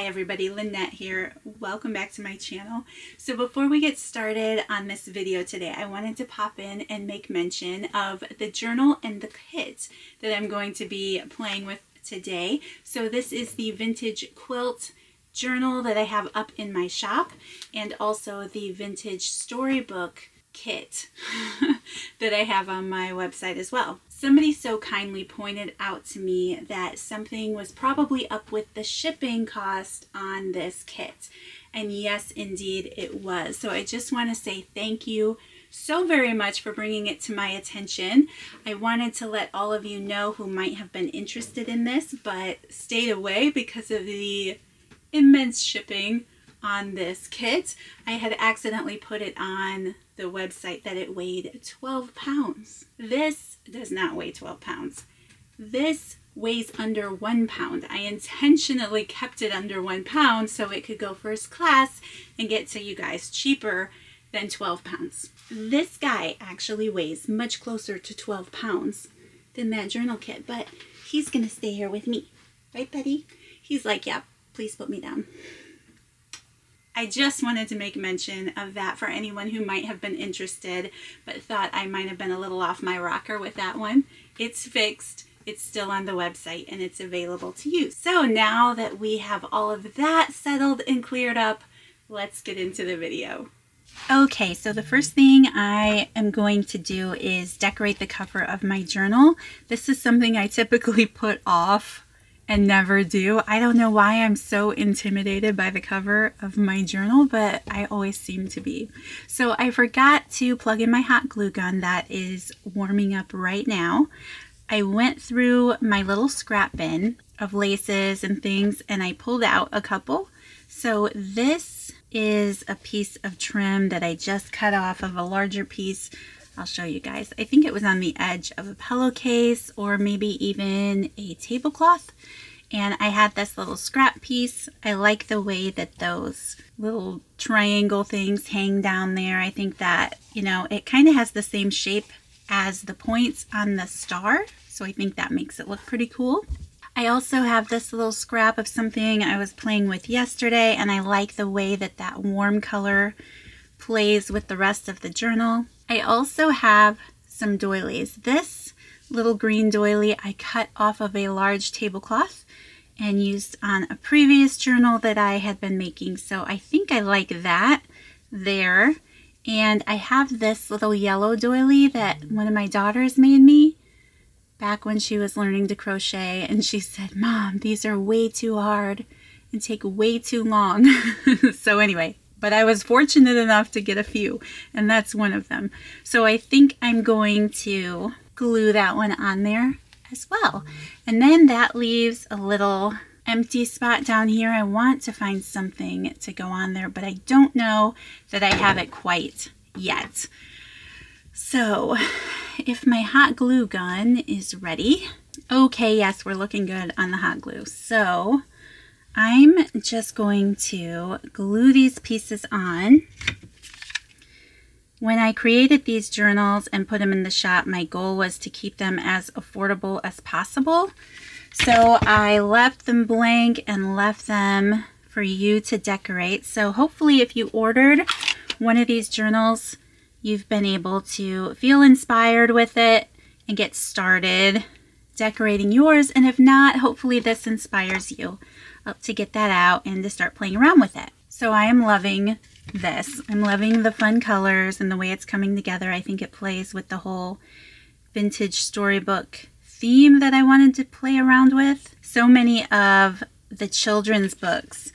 Hi everybody, Lynette here. Welcome back to my channel. So before we get started on this video today, I wanted to pop in and make mention of the journal and the kit that I'm going to be playing with today. So this is the vintage quilt journal that I have up in my shop, and also the vintage storybook kit that I have on my website as well. Somebody so kindly pointed out to me that something was probably up with the shipping cost on this kit. And yes, indeed it was. So I just want to say thank you so very much for bringing it to my attention. I wanted to let all of you know who might have been interested in this, but stayed away because of the immense shipping on this kit. I had accidentally put it on the website that it weighed 12 pounds. This does not weigh 12 pounds. This weighs under 1 pound. I intentionally kept it under 1 pound so it could go first class and get to you guys cheaper than 12 pounds. This guy actually weighs much closer to 12 pounds than that journal kit, but he's gonna stay here with me. Right, buddy? He's like, yeah, please put me down. I just wanted to make mention of that for anyone who might have been interested but thought I might have been a little off my rocker with that one. It's fixed, it's still on the website, and it's available to you. So now that we have all of that settled and cleared up, let's get into the video. Okay, so the first thing I am going to do is decorate the cover of my journal. This is something I typically put off and never do. I don't know why I'm so intimidated by the cover of my journal, but I always seem to be. So I forgot to plug in my hot glue gun that is warming up right now. I went through my little scrap bin of laces and things and I pulled out a couple. So this is a piece of trim that I just cut off of a larger piece. I'll show you guys. I think it was on the edge of a pillowcase or maybe even a tablecloth. And I had this little scrap piece. I like the way that those little triangle things hang down there. I think that, you know, it kind of has the same shape as the points on the star. So I think that makes it look pretty cool. I also have this little scrap of something I was playing with yesterday, and I like the way that that warm color plays with the rest of the journal. I also have some doilies. This little green doily I cut off of a large tablecloth and used on a previous journal that I had been making. So I think I like that there. And I have this little yellow doily that one of my daughters made me back when she was learning to crochet, and she said, "Mom, these are way too hard and take way too long." So anyway, but I was fortunate enough to get a few, and that's one of them. So I think I'm going to glue that one on there as well. And then that leaves a little empty spot down here. I want to find something to go on there, but I don't know that I have it quite yet. So if my hot glue gun is ready, okay, yes, we're looking good on the hot glue. So I'm just going to glue these pieces on. When I created these journals and put them in the shop, my goal was to keep them as affordable as possible. So I left them blank and left them for you to decorate. So hopefully if you ordered one of these journals, you've been able to feel inspired with it and get started decorating yours. And if not, hopefully this inspires you to get that out and to start playing around with it. So I am loving this. I'm loving the fun colors and the way it's coming together. I think it plays with the whole vintage storybook theme that I wanted to play around with. So many of the children's books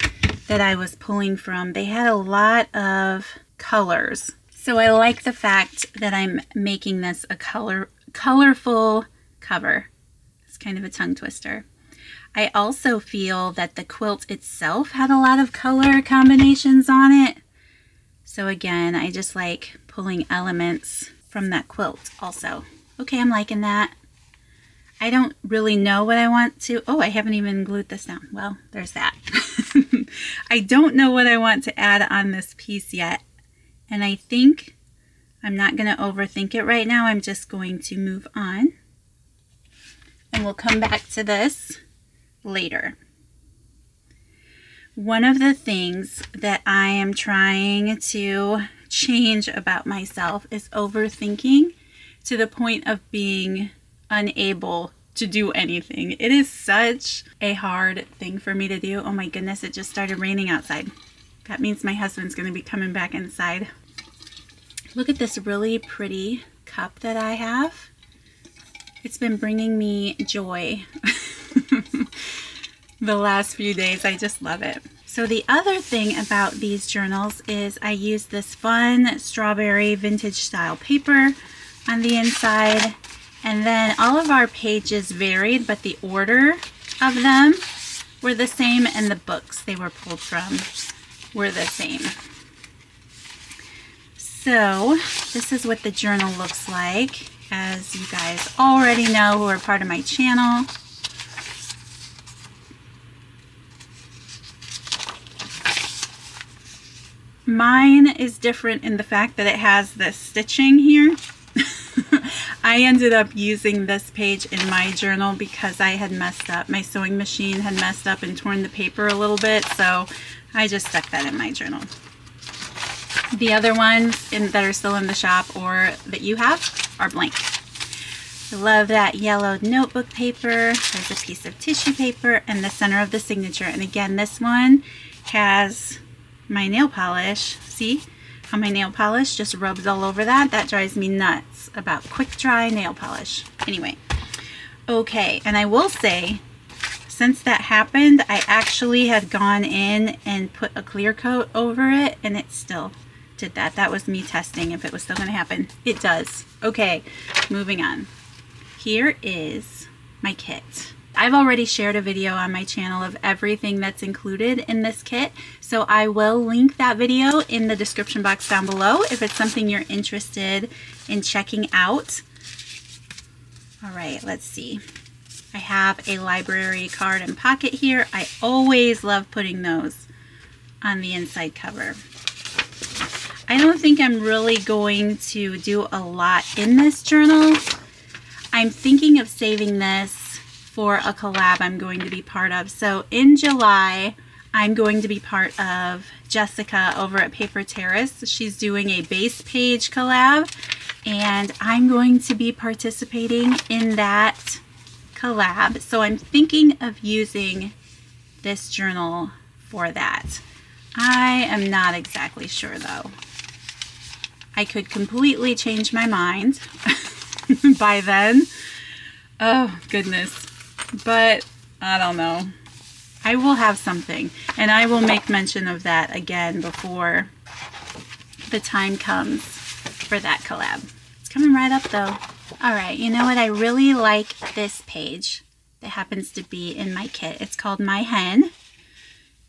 that I was pulling from, they had a lot of colors. So I like the fact that I'm making this a colorful cover. It's kind of a tongue twister. I also feel that the quilt itself had a lot of color combinations on it. So again, I just like pulling elements from that quilt also. Okay, I'm liking that. I don't really know what I want to... Oh, I haven't even glued this down. Well, there's that. I don't know what I want to add on this piece yet. And I think I'm not going to overthink it right now. I'm just going to move on. And we'll come back to this later. One of the things that I am trying to change about myself is overthinking to the point of being unable to do anything. It is such a hard thing for me to do. Oh my goodness, it just started raining outside. That means my husband's going to be coming back inside. Look at this really pretty cup that I have. It's been bringing me joy the last few days. I just love it. So the other thing about these journals is I use this fun strawberry vintage style paper on the inside. And then all of our pages varied, but the order of them were the same, and the books they were pulled from were the same. So this is what the journal looks like, as you guys already know who are part of my channel. Mine is different in the fact that it has this stitching here. I ended up using this page in my journal because I had messed up. My sewing machine had messed up and torn the paper a little bit, so I just stuck that in my journal. The other ones that are still in the shop or that you have are blank. I love that yellowed notebook paper. There's a piece of tissue paper and the center of the signature. And again, this one has my nail polish. See how my nail polish just rubs all over that? That drives me nuts about quick dry nail polish. Anyway, okay, and I will say, since that happened, I actually had gone in and put a clear coat over it, and it still did that. That was me testing if it was still going to happen. It does. Okay, moving on. Here is my kit. I've already shared a video on my channel of everything that's included in this kit, so I will link that video in the description box down below if it's something you're interested in checking out. All right, let's see. I have a library card and pocket here. I always love putting those on the inside cover. I don't think I'm really going to do a lot in this journal. I'm thinking of saving this for a collab I'm going to be part of. So in July, I'm going to be part of Jessica over at Paper Terrace. She's doing a base page collab, and I'm going to be participating in that collab. So I'm thinking of using this journal for that. I am not exactly sure though. I could completely change my mind by then. Oh goodness. But I don't know. I will have something, and I will make mention of that again before the time comes for that collab. It's coming right up though. All right, you know what? I really like this page that happens to be in my kit. It's called My Hen,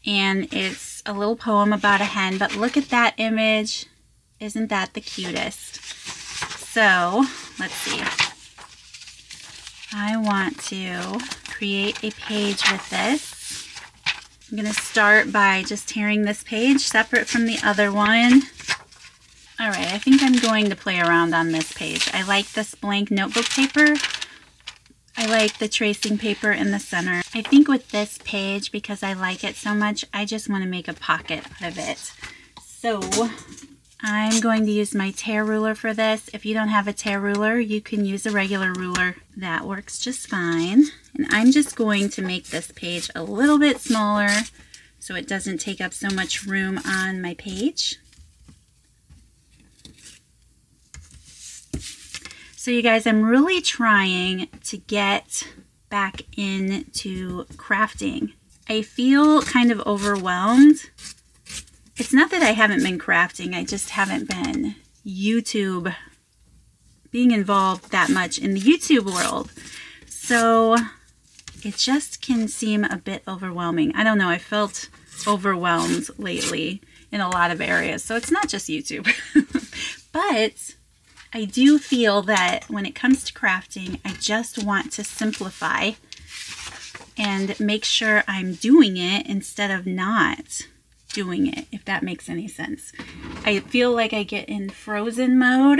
and it's a little poem about a hen, but look at that image. Isn't that the cutest? So let's see. I want to create a page with this. I'm going to start by just tearing this page separate from the other one. All right, I think I'm going to play around on this page. I like this blank notebook paper. I like the tracing paper in the center. I think with this page, because I like it so much, I just want to make a pocket out of it. So I'm going to use my tear ruler for this. If you don't have a tear ruler, you can use a regular ruler. That works just fine. And I'm just going to make this page a little bit smaller so it doesn't take up so much room on my page. So you guys, I'm really trying to get back into crafting. I feel kind of overwhelmed. It's not that I haven't been crafting, I just haven't been being involved that much in the YouTube world. So it just can seem a bit overwhelming. I don't know, I felt overwhelmed lately in a lot of areas. So it's not just YouTube. But I do feel that when it comes to crafting, I just want to simplify and make sure I'm doing it instead of not doing it, if that makes any sense. I feel like I get in frozen mode,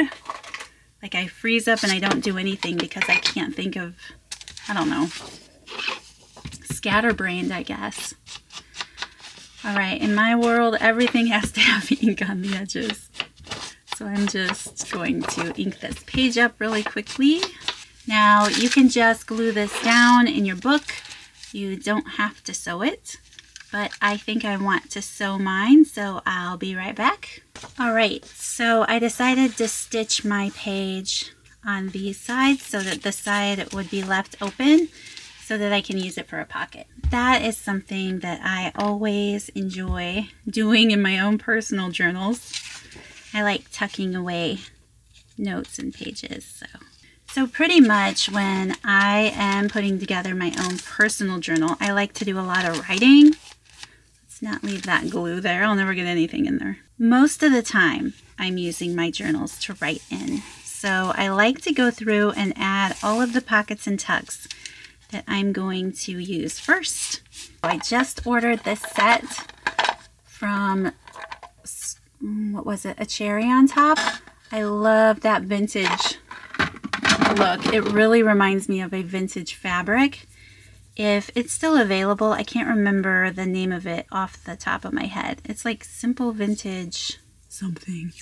like I freeze up and I don't do anything because I can't think of, I don't know, scatterbrained, I guess. All right, in my world, everything has to have ink on the edges. So I'm just going to ink this page up really quickly. Now you can just glue this down in your book. You don't have to sew it, but I think I want to sew mine, so I'll be right back. All right, so I decided to stitch my page on these sides so that the side would be left open so that I can use it for a pocket. That is something that I always enjoy doing in my own personal journals. I like tucking away notes and pages. So pretty much when I am putting together my own personal journal, I like to do a lot of writing. Let's not leave that glue there. I'll never get anything in there. Most of the time, I'm using my journals to write in. So I like to go through and add all of the pockets and tucks that I'm going to use first. I just ordered this set from, what was it, A Cherry on Top. I love that vintage look. It really reminds me of a vintage fabric. If it's still available, I can't remember the name of it off the top of my head. It's like Simple Vintage something.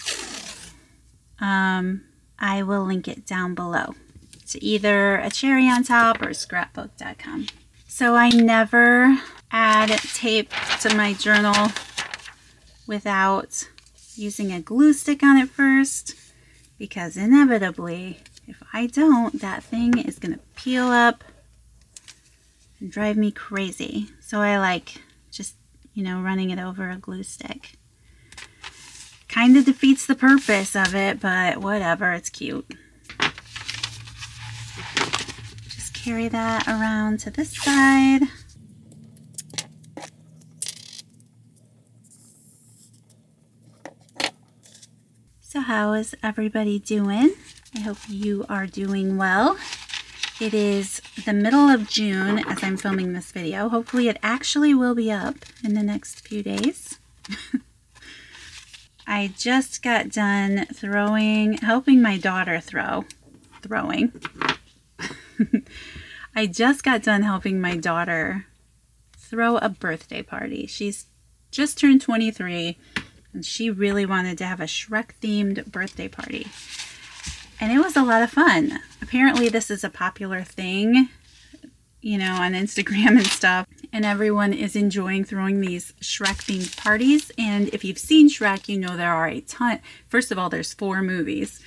I will link it down below to either A Cherry on Top or scrapbook.com. So I never add tape to my journal without using a glue stick on it first, because inevitably, if I don't, that thing is gonna peel up and drive me crazy. So I like just, you know, running it over a glue stick. Kind of defeats the purpose of it, but whatever, it's cute. Just carry that around to this side. So how is everybody doing? I hope you are doing well. It is the middle of June as I'm filming this video. Hopefully it actually will be up in the next few days. I just got done helping my daughter throwing. I just got done helping my daughter throw a birthday party. She's just turned 23 and she really wanted to have a Shrek themed birthday party. And it was a lot of fun. Apparently this is a popular thing, you know, on Instagram and stuff. And everyone is enjoying throwing these Shrek themed parties. And if you've seen Shrek, you know there are a ton. First of all, there's 4 movies.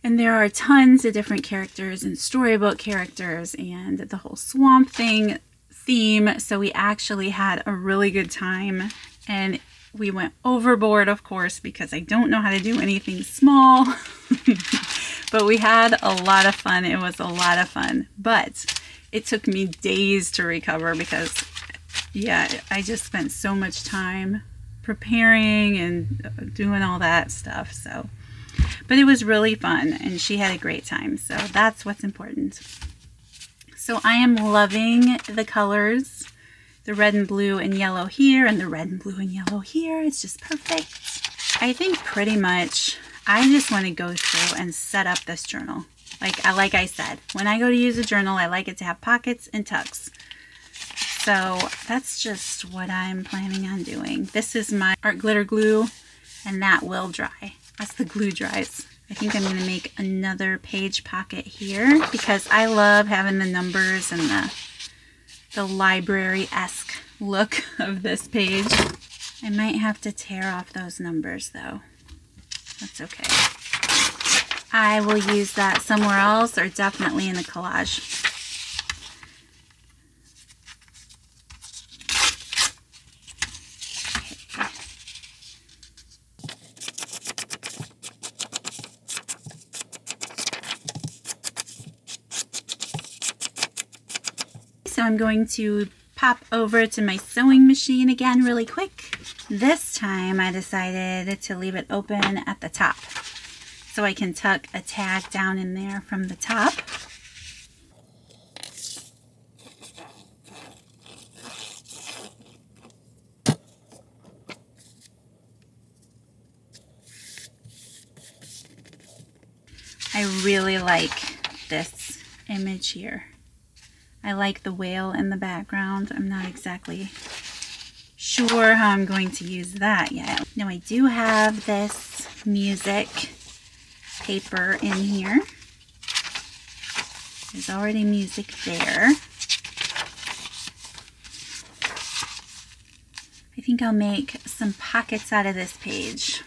And there are tons of different characters and storybook characters and the whole swamp theme. So we actually had a really good time. And we went overboard, of course, because I don't know how to do anything small. But we had a lot of fun. It was a lot of fun. But it took me days to recover because, yeah, I just spent so much time preparing and doing all that stuff. So, but it was really fun and she had a great time. So that's what's important. So I am loving the colors, the red and blue and yellow here and the red and blue and yellow here. It's just perfect. I think pretty much I just want to go through and set up this journal. Like I said, when I go to use a journal, I like it to have pockets and tucks. So that's just what I'm planning on doing. This is my art glitter glue and that will dry. As the glue dries. I think I'm going to make another page pocket here because I love having the numbers and the library-esque look of this page. I might have to tear off those numbers though. That's okay. I will use that somewhere else or definitely in the collage. So I'm going to pop over to my sewing machine again really quick. This time I decided to leave it open at the top so I can tuck a tag down in there from the top. I really like this image here. I like the whale in the background. I'm not exactly sure how I'm going to use that yet. Now I do have this music paper in here. There's already music there. I think I'll make some pockets out of this page.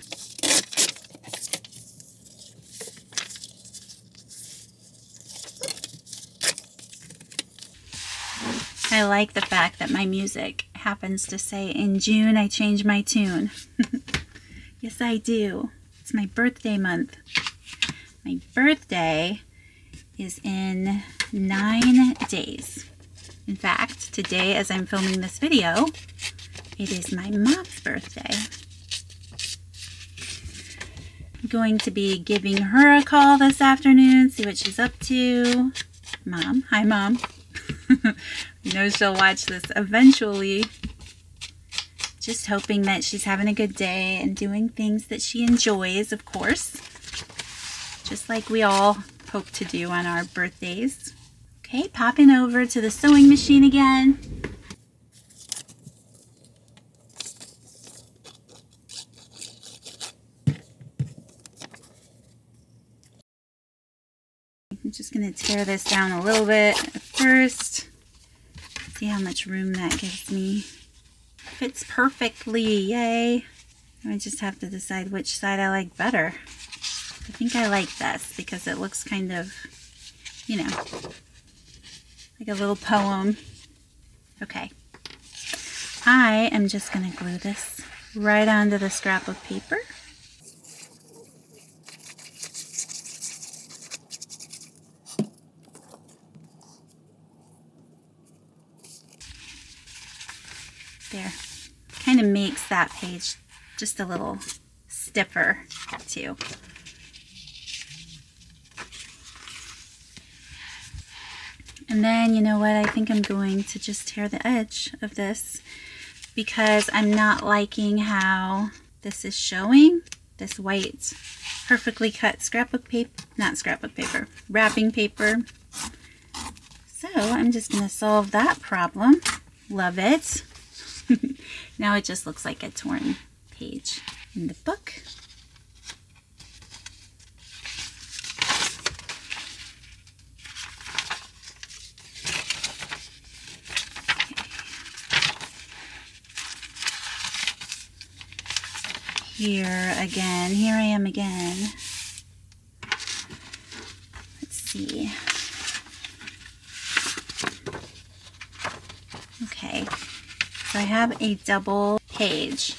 I like the fact that my music happens to say, in June I change my tune. Yes, I do. It's my birthday month. My birthday is in 9 days. In fact, today as I'm filming this video, it is my mom's birthday. I'm going to be giving her a call this afternoon, see what she's up to. Mom, hi Mom. I know she'll watch this eventually. Just hoping that she's having a good day and doing things that she enjoys, of course. Just like we all hope to do on our birthdays. Okay, popping over to the sewing machine again. I'm just going to tear this down a little bit at first. See how much room that gives me. Fits perfectly, yay. I just have to decide which side I like better. I think I like this because it looks kind of, you know, like a little poem. Okay. I am just going to glue this right onto the scrap of paper. There. Kind of makes that page just a little stiffer too. And then, you know what, I think I'm going to just tear the edge of this because I'm not liking how this is showing. This white, perfectly cut scrapbook paper, not scrapbook paper, wrapping paper. So I'm just going to solve that problem. Love it. Now it just looks like a torn page in the book. Here I am again. Let's see. Okay. So I have a double page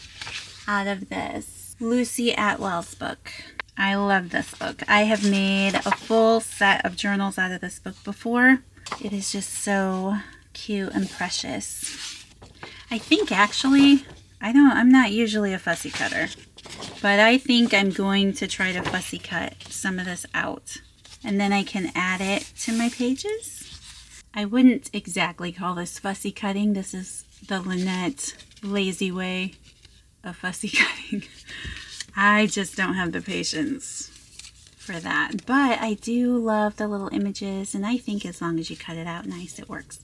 out of this Lucy Atwell's book. I love this book. I have made a full set of journals out of this book before. It is just so cute and precious. I think actually, I'm not usually a fussy cutter, but I think I'm going to try to fussy cut some of this out and then I can add it to my pages. I wouldn't exactly call this fussy cutting. This is the Lynette lazy way of fussy cutting. I just don't have the patience for that. But I do love the little images, and I think as long as you cut it out nice, it works.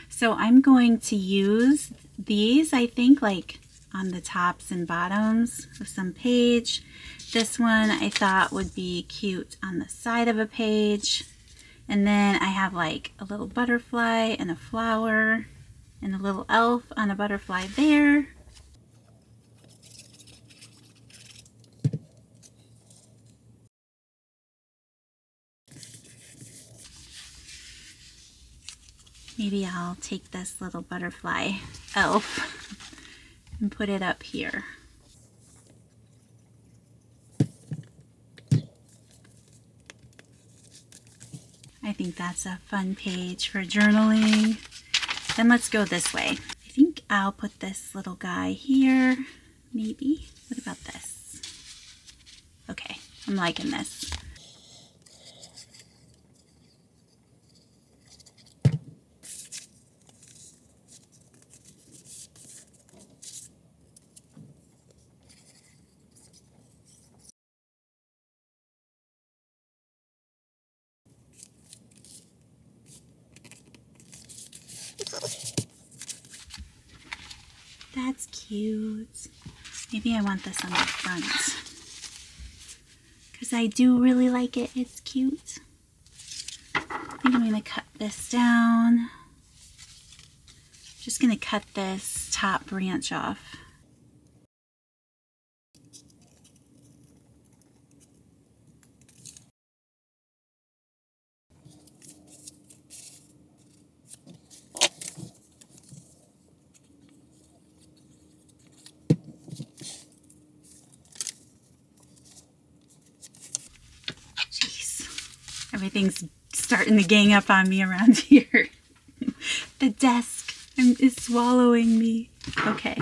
So I'm going to use these, I think, like on the tops and bottoms of some page. This one I thought would be cute on the side of a page. And then I have like a little butterfly and a flower and a little elf on a butterfly there. Maybe I'll take this little butterfly elf and put it up here. I think that's a fun page for journaling. Then let's go this way. I think I'll put this little guy here, maybe. What about this? Okay, I'm liking this. That's cute. Maybe I want this on the front because I do really like it. It's cute. I think I'm going to cut this down. Just going to cut this top branch off. Everything's starting to gang up on me around here. The desk is swallowing me. Okay.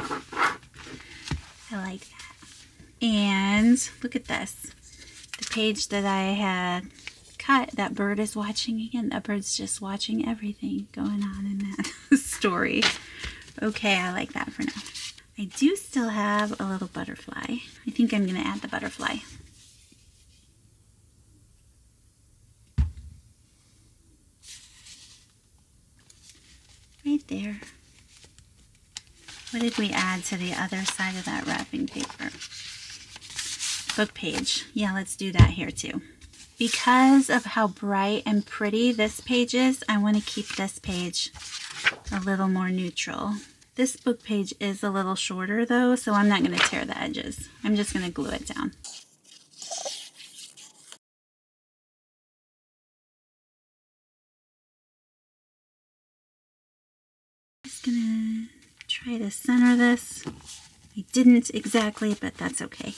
I like that. And look at this. The page that I had cut, that bird is watching again. That bird's just watching everything going on in that story. Okay, I like that for now. I do still have a little butterfly. I think I'm going to add the butterfly. Right there. What did we add to the other side of that wrapping paper? Book page. Yeah, let's do that here too. Because of how bright and pretty this page is, I want to keep this page a little more neutral. This book page is a little shorter though, so I'm not going to tear the edges. I'm just going to glue it down. Just gonna try to center this. I didn't exactly, but that's okay.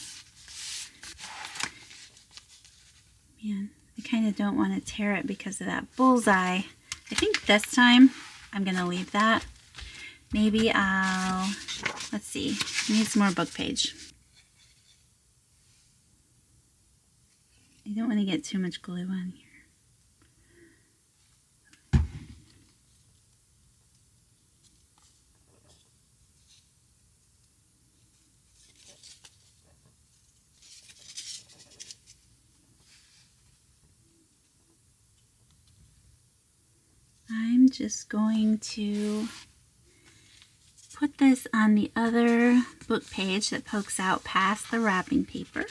Man, I kind of don't want to tear it because of that bullseye. I think this time I'm gonna leave that. Maybe let's see, I need some more book page. I don't want to get too much glue on here. I'm just going to put this on the other book page that pokes out past the wrapping paper.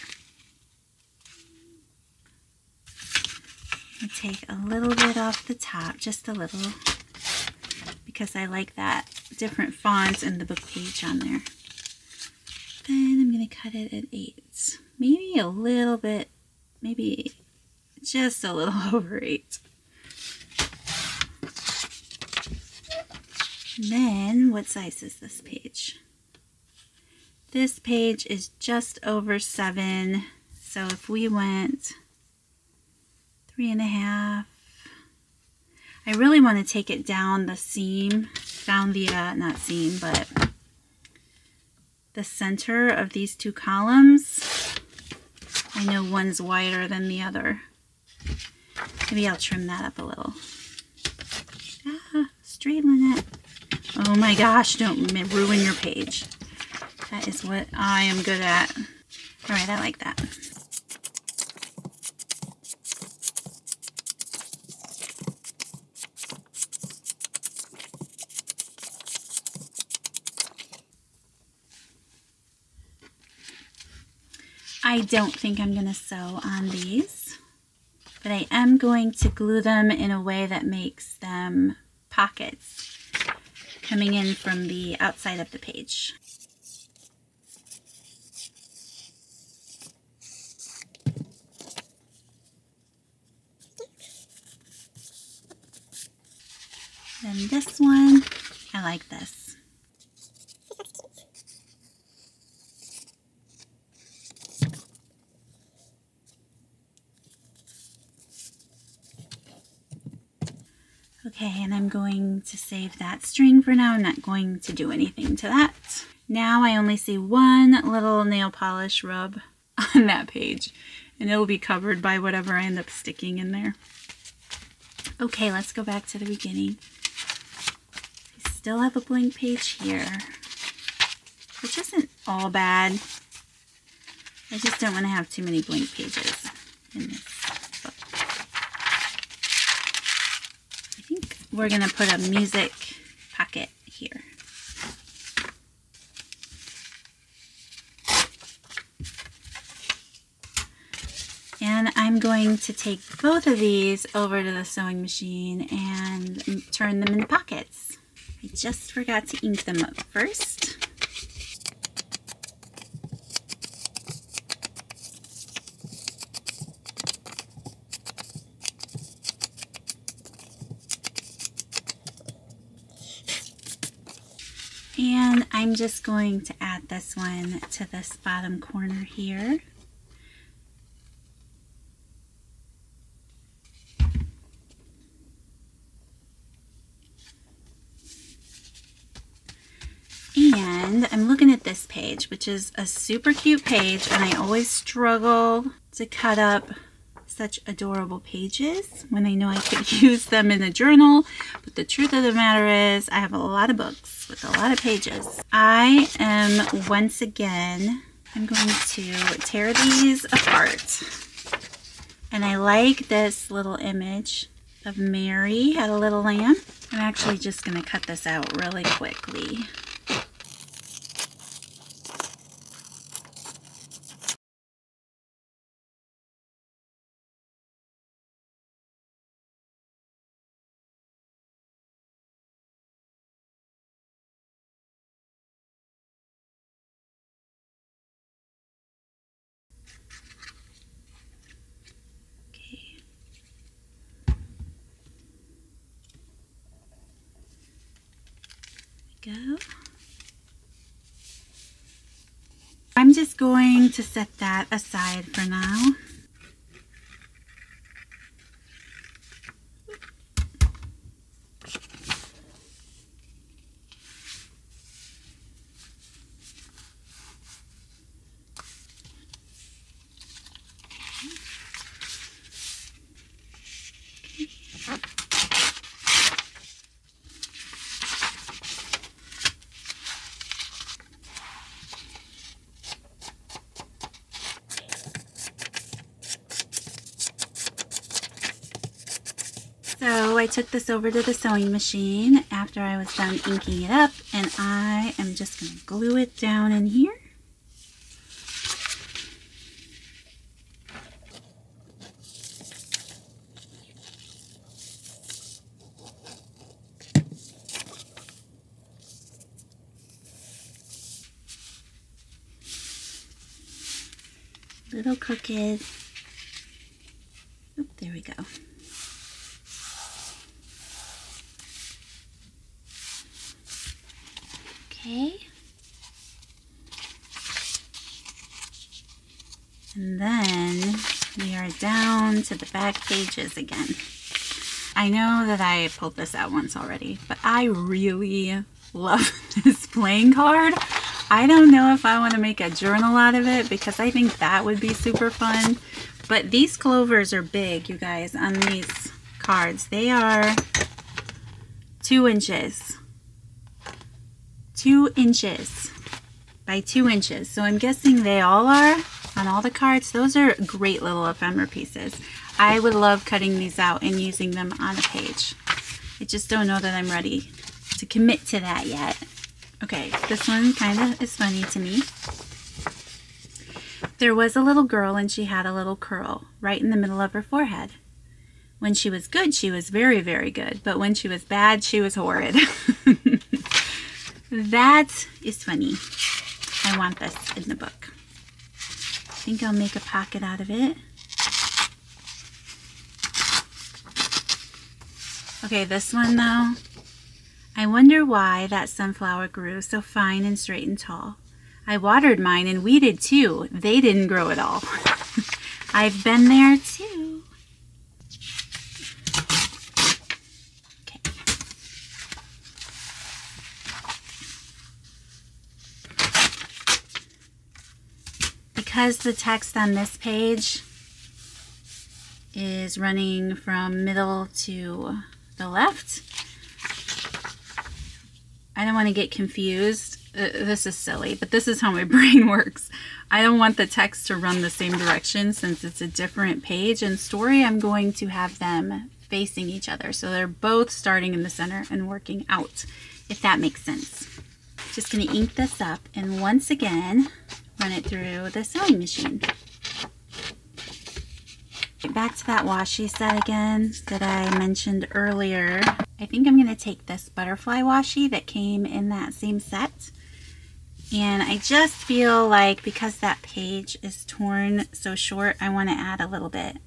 I'll take a little bit off the top, just a little, because I like that different font in the book page on there. Then I'm going to cut it at 8. Maybe a little bit, maybe just a little over 8. And then, what size is this page? This page is just over 7. So if we went 3.5, I really want to take it down the seam, down the, not seam, but the center of these two columns. I know one's wider than the other. Maybe I'll trim that up a little. Straighten it. Oh my gosh, don't ruin your page. That is what I am good at. All right, I like that. I don't think I'm going to sew on these, but I am going to glue them in a way that makes them pockets coming in from the outside of the page. Then this one, I like this. Okay, and I'm going to save that string for now. I'm not going to do anything to that. Now I only see one little nail polish rub on that page, and it'll be covered by whatever I end up sticking in there. Okay, let's go back to the beginning. I still have a blank page here, which isn't all bad. I just don't want to have too many blank pages in this book. I think we're going to put a music pocket here. And I'm going to take both of these over to the sewing machine and turn them into pockets. I just forgot to ink them up first. And I'm just going to add this one to this bottom corner here. And I'm looking at this page, which is a super cute page, and I always struggle to cut up such adorable pages when I know I could use them in a journal. But the truth of the matter is I have a lot of books with a lot of pages. I am once again, I'm going to tear these apart. And I like this little image of Mary had a little lamb. I'm actually just going to cut this out really quickly. Go. I'm just going to set that aside for now. So I took this over to the sewing machine after I was done inking it up, and I am just going to glue it down in here. Little crooked. Oop, there we go. Okay. And then we are down to the back pages again. I know that I pulled this out once already, but I really love this playing card. I don't know if I want to make a journal out of it because I think that would be super fun. But these clovers are big, you guys, on these cards. They are 2 inches. 2 inches by 2 inches. So I'm guessing they all are on all the cards. Those are great little ephemera pieces. I would love cutting these out and using them on a page. I just don't know that I'm ready to commit to that yet. Okay, this one kind of is funny to me. There was a little girl and she had a little curl right in the middle of her forehead. When she was good, she was very, very good. But when she was bad, she was horrid. That is funny. I want this in the book. I think I'll make a pocket out of it. Okay, this one though. I wonder why that sunflower grew so fine and straight and tall. I watered mine and weeded too. They didn't grow at all. I've been there too. Okay. Because the text on this page is running from middle to the left, I don't want to get confused. This is silly, but this is how my brain works. I don't want the text to run the same direction since it's a different page. In story, I'm going to have them facing each other. So they're both starting in the center and working out, if that makes sense. Just going to ink this up and once again, run it through the sewing machine. Back to that washi set again that I mentioned earlier. I think I'm going to take this butterfly washi that came in that same set. And I just feel like because that page is torn so short, I want to add a little bit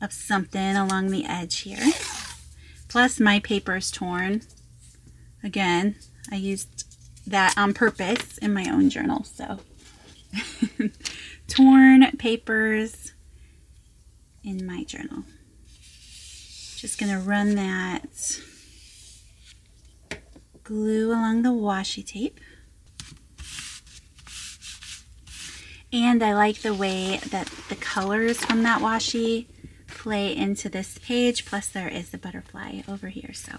of something along the edge here. Plus my paper is torn. Again, I used that on purpose in my own journal. So torn papers in my journal. Just going to run that glue along the washi tape. And I like the way that the colors from that washi play into this page, plus there is the butterfly over here. So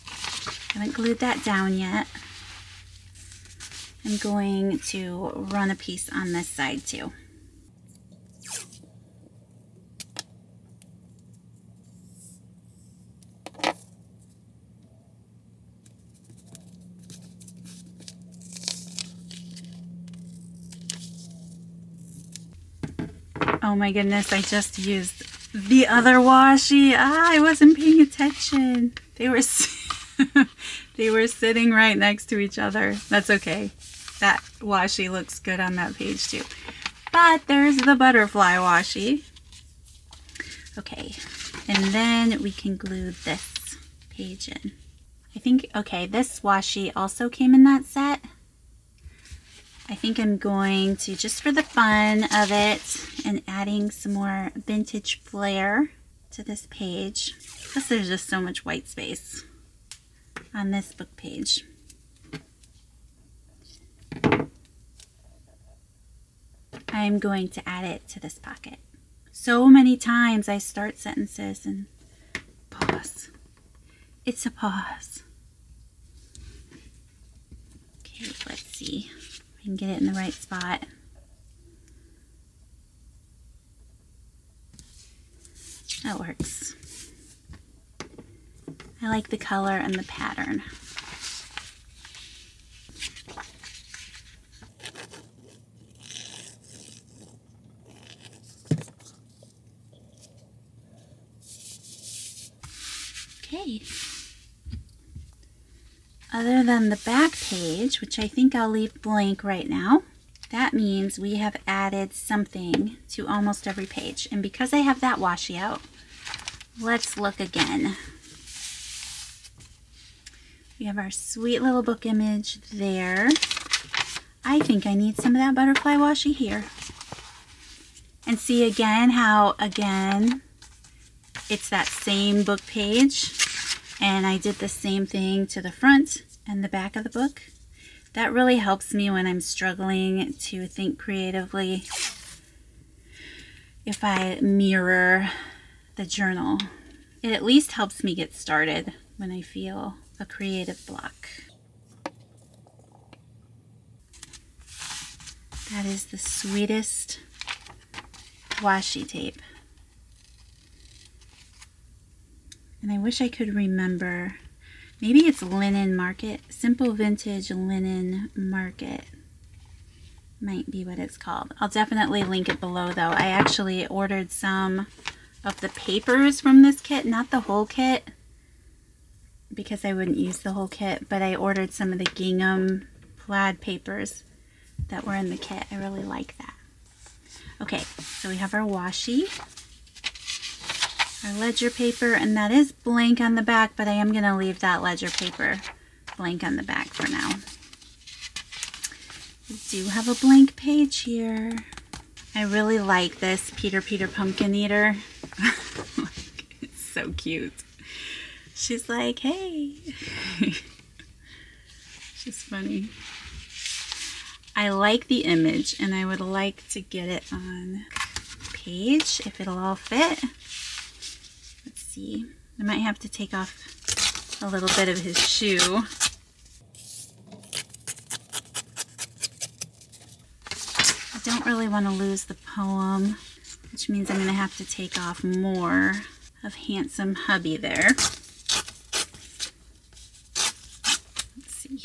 I haven't glued that down yet. I'm going to run a piece on this side too. Oh my goodness, I just used the other washi. I wasn't paying attention. They were they were sitting right next to each other. That's okay. That washi looks good on that page too. But there's the butterfly washi. Okay, and then we can glue this page in. I think, okay, this washi also came in that set. I think I'm going to, just for the fun of it and adding some more vintage flair to this page, plus there's just so much white space on this book page. I'm going to add it to this pocket. So many times I start sentences and pause. It's a pause. Okay, let's see. I can get it in the right spot. That works. I like the color and the pattern. Okay. Other than the back page, which I think I'll leave blank right now, that means we have added something to almost every page. And because I have that washi out, let's look again. We have our sweet little book image there. I think I need some of that butterfly washi here. And see again how, again, it's that same book page. And I did the same thing to the front and the back of the book. That really helps me when I'm struggling to think creatively. If I mirror the journal, it at least helps me get started when I feel a creative block. That is the sweetest washi tape. And I wish I could remember, maybe it's Linen Market, Simple Vintage Linen Market might be what it's called. I'll definitely link it below though. I actually ordered some of the papers from this kit, not the whole kit, because I wouldn't use the whole kit, but I ordered some of the gingham plaid papers that were in the kit. I really like that. Okay, so we have our washi, our ledger paper, and that is blank on the back, but I am going to leave that ledger paper blank on the back for now. We do have a blank page here. I really like this Peter Pumpkin Eater. It's so cute. She's like, hey. She's funny. I like the image, and I would like to get it on page if it'll all fit. Let's see. I might have to take off a little bit of his shoe. I don't really want to lose the poem, which means I'm going to have to take off more of Handsome Hubby there. Let's see.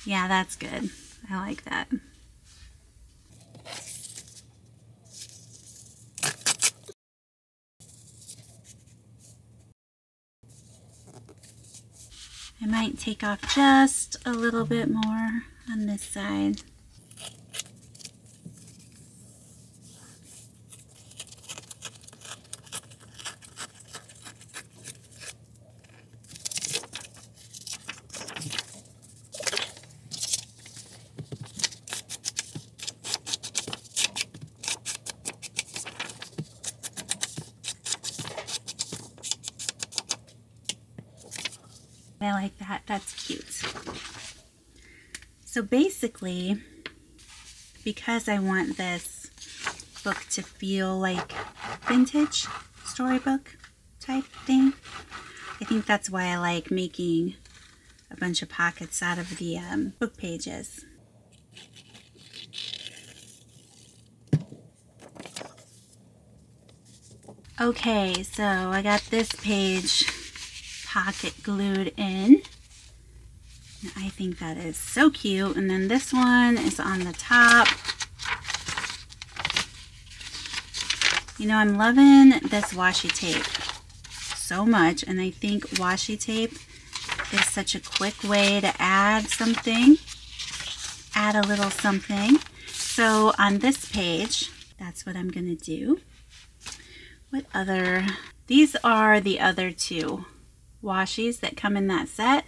Yeah, that's good. I like that. I might take off just a little bit more on this side. I like that. That's cute. So basically, because I want this book to feel like vintage storybook type thing, I think that's why I like making a bunch of pockets out of the book pages. Okay, so I got this page pocket glued in. I think that is so cute. And then this one is on the top. You know, I'm loving this washi tape so much, and I think washi tape is such a quick way to add something, add a little something. So on this page, that's what I'm gonna do. What other? These are the other two washies that come in that set.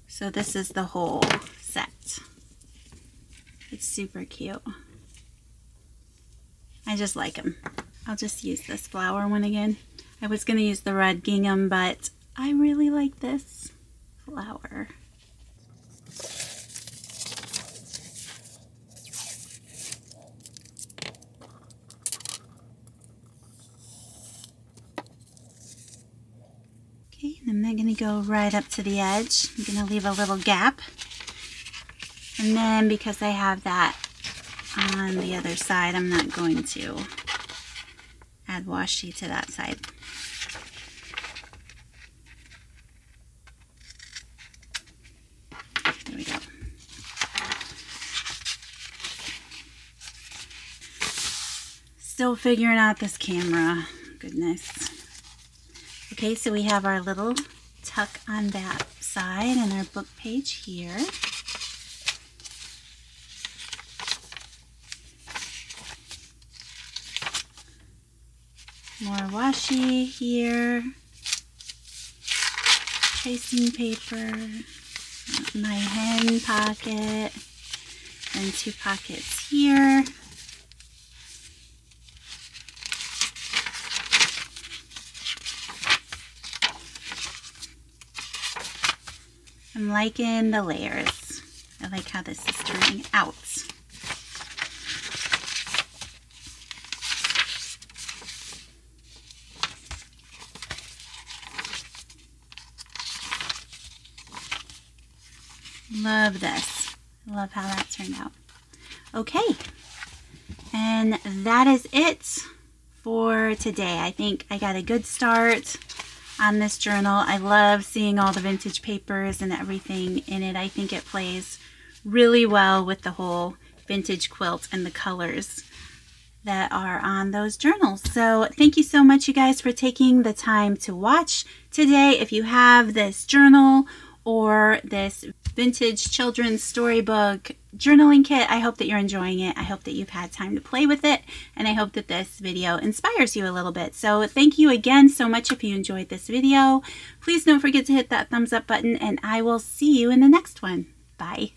So this is the whole set. It's super cute. I just like them. I'll just use this flower one again. I was going to use the red gingham, but I really like this flower. Okay, and I'm going to go right up to the edge. I'm going to leave a little gap. And then because I have that on the other side, I'm not going to add washi to that side. There we go. Still figuring out this camera. Goodness. Okay, so we have our little tuck on that side and our book page here. More washi here. Tracing paper. My hen pocket. And two pockets here. I'm liking the layers. I like how this is turning out. Love this. Love how that turned out. Okay, and that is it for today. I think I got a good start on this journal. I love seeing all the vintage papers and everything in it. I think it plays really well with the whole vintage quilt and the colors that are on those journals. So thank you so much, you guys, for taking the time to watch today. If you have this journal or this vintage children's storybook journaling kit, I hope that you're enjoying it. I hope that you've had time to play with it, and I hope that this video inspires you a little bit. So thank you again so much if you enjoyed this video. Please don't forget to hit that thumbs up button, and I will see you in the next one. Bye.